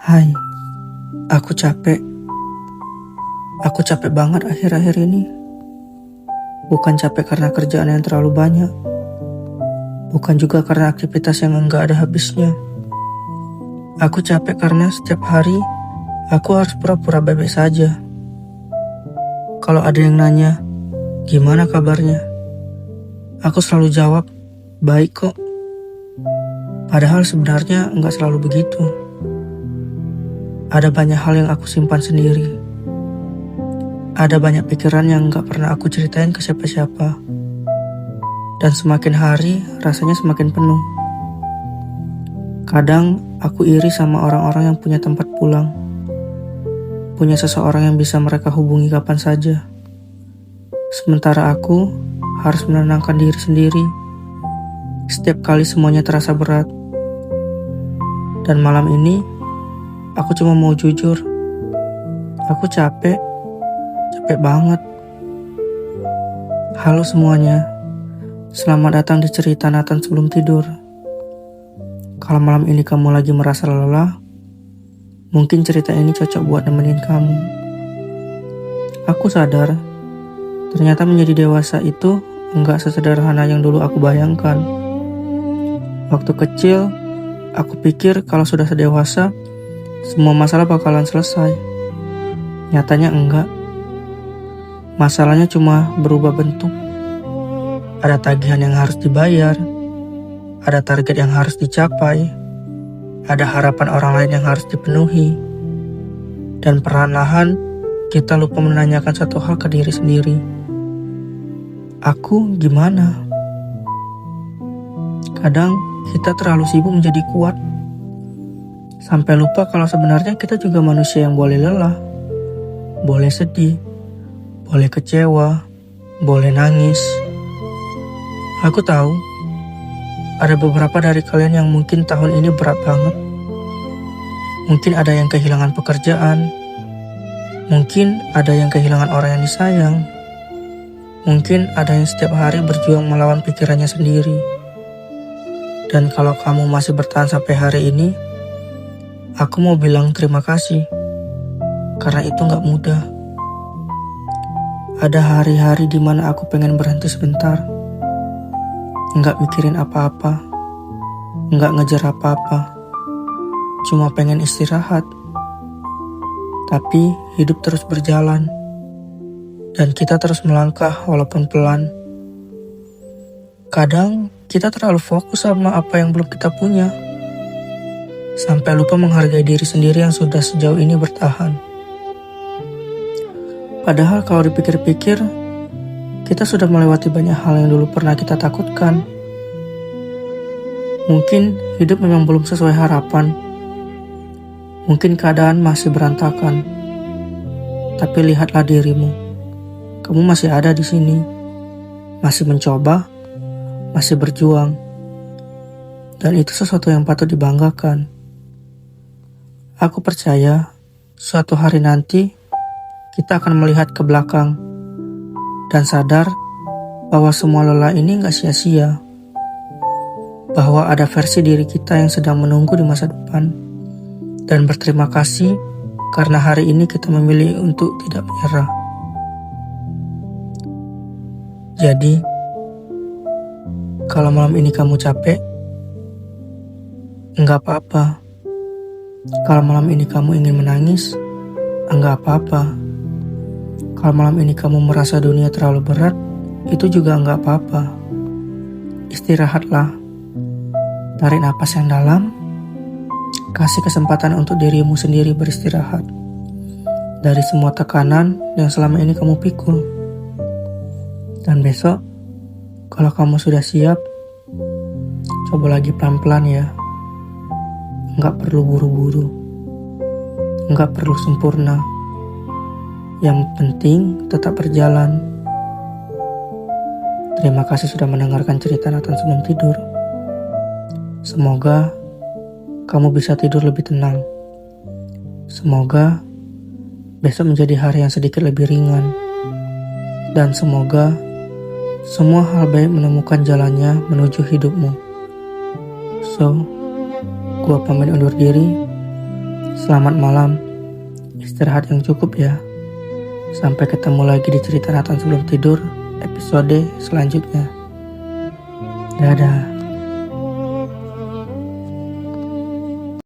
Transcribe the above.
Hai, aku capek. Aku capek banget akhir-akhir ini. Bukan capek karena kerjaan yang terlalu banyak. Bukan juga karena aktivitas yang enggak ada habisnya. Aku capek karena setiap hari aku harus pura-pura baik-baik saja. Kalau ada yang nanya, gimana kabarnya? Aku selalu jawab, baik kok. Padahal sebenarnya enggak selalu begitu. Ada banyak hal yang aku simpan sendiri. Ada banyak pikiran yang gak pernah aku ceritain ke siapa-siapa. Dan semakin hari rasanya semakin penuh. Kadang aku iri sama orang-orang yang punya tempat pulang. Punya seseorang yang bisa mereka hubungi kapan saja. Sementara aku harus menenangkan diri sendiri. Setiap kali semuanya terasa berat. Dan malam ini aku cuma mau jujur. Aku capek banget. Halo semuanya. Selamat datang di cerita Nathan sebelum tidur. Kalau malam ini kamu lagi merasa lelah, mungkin cerita ini cocok buat nemenin kamu. Aku sadar, ternyata menjadi dewasa itu enggak sesederhana yang dulu aku bayangkan. Waktu kecil, aku pikir kalau sudah sedewasa, semua masalah bakalan selesai. Nyatanya enggak. Masalahnya cuma berubah bentuk. Ada tagihan yang harus dibayar, ada target yang harus dicapai, ada harapan orang lain yang harus dipenuhi. Dan perlahan-lahan kita lupa menanyakan satu hal ke diri sendiri. Aku gimana? Kadang kita terlalu sibuk menjadi kuat, sampai lupa kalau sebenarnya kita juga manusia yang boleh lelah, boleh sedih, boleh kecewa, boleh nangis. Aku tahu, ada beberapa dari kalian yang mungkin tahun ini berat banget. Mungkin ada yang kehilangan pekerjaan. Mungkin ada yang kehilangan orang yang disayang. Mungkin ada yang setiap hari berjuang melawan pikirannya sendiri. Dan kalau kamu masih bertahan sampai hari ini, aku mau bilang terima kasih. Karena itu gak mudah. Ada hari-hari dimana aku pengen berhenti sebentar. Nggak mikirin apa-apa, nggak ngejar apa-apa, cuma pengen istirahat. Tapi hidup terus berjalan, dan kita terus melangkah walaupun pelan. Kadang kita terlalu fokus sama apa yang belum kita punya, sampai lupa menghargai diri sendiri yang sudah sejauh ini bertahan. Padahal kalau dipikir-pikir, kita sudah melewati banyak hal yang dulu pernah kita takutkan. Mungkin hidup memang belum sesuai harapan. Mungkin keadaan masih berantakan. Tapi lihatlah dirimu. Kamu masih ada di sini. Masih mencoba, masih berjuang. Dan itu sesuatu yang patut dibanggakan. Aku percaya suatu hari nanti kita akan melihat ke belakang dan sadar bahwa semua lelah ini gak sia-sia. Bahwa ada versi diri kita yang sedang menunggu di masa depan. Dan berterima kasih karena hari ini kita memilih untuk tidak menyerah. Jadi, kalau malam ini kamu capek, enggak apa-apa. Kalau malam ini kamu ingin menangis, enggak apa-apa. Kalau malam ini kamu merasa dunia terlalu berat, itu juga enggak apa-apa. Istirahatlah. Tarik napas yang dalam. Kasih kesempatan untuk dirimu sendiri beristirahat. Dari semua tekanan yang selama ini kamu pikul. Dan besok, kalau kamu sudah siap, coba lagi pelan-pelan ya. Enggak perlu buru-buru. Enggak perlu sempurna. Yang penting tetap berjalan. Terima kasih sudah mendengarkan cerita Nathan sebelum tidur. Semoga kamu bisa tidur lebih tenang. Semoga besok menjadi hari yang sedikit lebih ringan. Dan semoga semua hal baik menemukan jalannya menuju hidupmu. So, gua pamit undur diri. Selamat malam, istirahat yang cukup ya. Sampai ketemu lagi di cerita Nathan sebelum tidur, episode selanjutnya. Dadah.